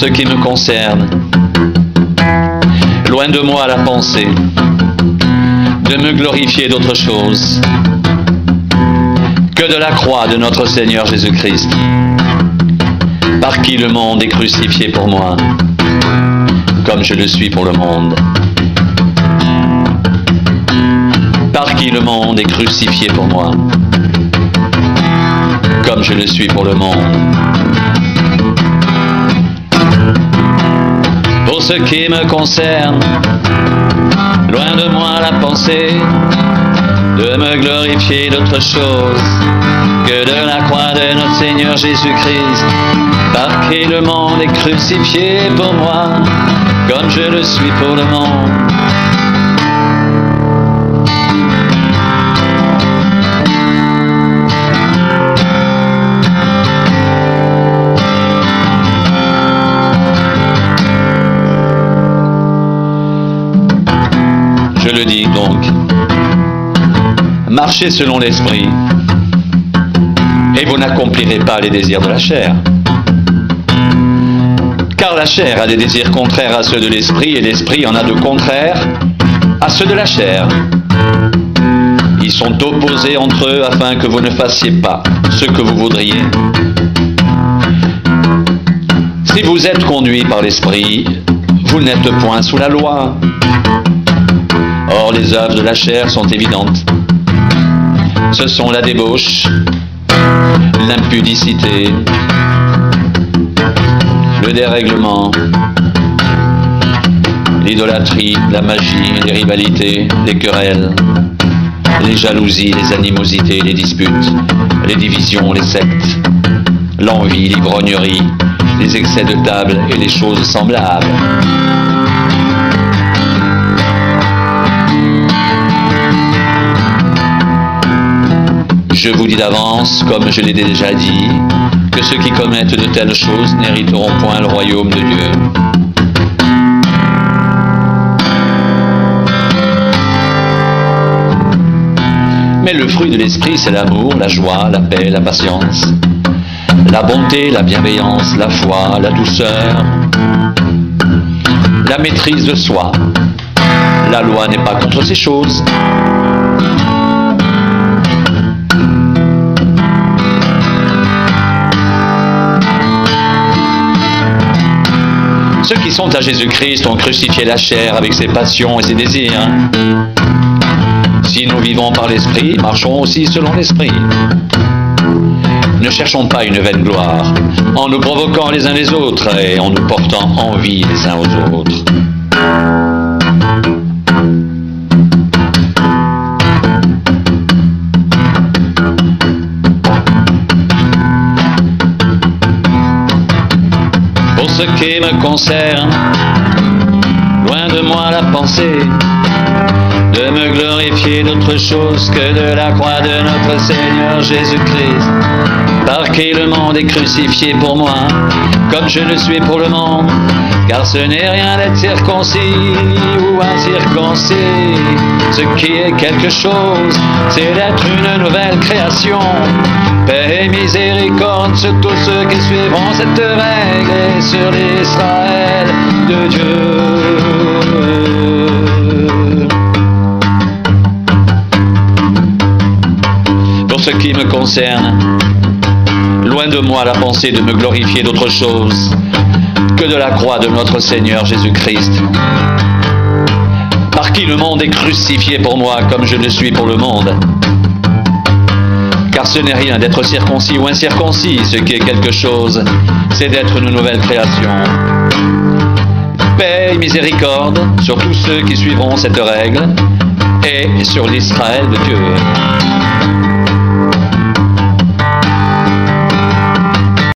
ce qui me concerne, loin de moi la pensée de me glorifier d'autre chose que de la croix de notre Seigneur Jésus-Christ, par qui le monde est crucifié pour moi, comme je le suis pour le monde. Par qui le monde est crucifié pour moi, comme je le suis pour le monde. Pour ce qui me concerne, loin de moi la pensée de me glorifier d'autre chose que de la croix de notre Seigneur Jésus-Christ, par qui le monde est crucifié pour moi, comme je le suis pour le monde. Je le dis donc, marchez selon l'esprit, et vous n'accomplirez pas les désirs de la chair. Car la chair a des désirs contraires à ceux de l'esprit, et l'esprit en a de contraires à ceux de la chair. Ils sont opposés entre eux afin que vous ne fassiez pas ce que vous voudriez. Si vous êtes conduits par l'esprit, vous n'êtes point sous la loi. Or, les œuvres de la chair sont évidentes. Ce sont la débauche, l'impudicité, le dérèglement, l'idolâtrie, la magie, les rivalités, les querelles, les jalousies, les animosités, les disputes, les divisions, les sectes, l'envie, l'ivrognerie, les excès de table et les choses semblables. Je vous dis d'avance, comme je l'ai déjà dit, que ceux qui commettent de telles choses n'hériteront point le royaume de Dieu. Mais le fruit de l'esprit, c'est l'amour, la joie, la paix, la patience, la bonté, la bienveillance, la foi, la douceur, la maîtrise de soi. La loi n'est pas contre ces choses. Ceux qui sont à Jésus-Christ ont crucifié la chair avec ses passions et ses désirs. Si nous vivons par l'Esprit, marchons aussi selon l'Esprit. Ne cherchons pas une vaine gloire, en nous provoquant les uns les autres et en nous portant envie les uns aux autres. Pour ce qui me concerne, loin de moi la pensée de me glorifier d'autre chose que de la croix de notre Seigneur Jésus-Christ, par qui le monde est crucifié pour moi, comme je le suis pour le monde. Car ce n'est rien d'être circoncis ou incirconcis, ce qui est quelque chose, c'est d'être une nouvelle création. Paix et miséricorde sur tous ceux qui suivront cette règle et sur l'Israël de Dieu. Pour ce qui me concerne, loin de moi la pensée de me glorifier d'autre chose que de la croix de notre Seigneur Jésus-Christ, par qui le monde est crucifié pour moi comme je le suis pour le monde. Car ce n'est rien d'être circoncis ou incirconcis, ce qui est quelque chose, c'est d'être une nouvelle création. Paix et miséricorde sur tous ceux qui suivront cette règle et sur l'Israël de Dieu.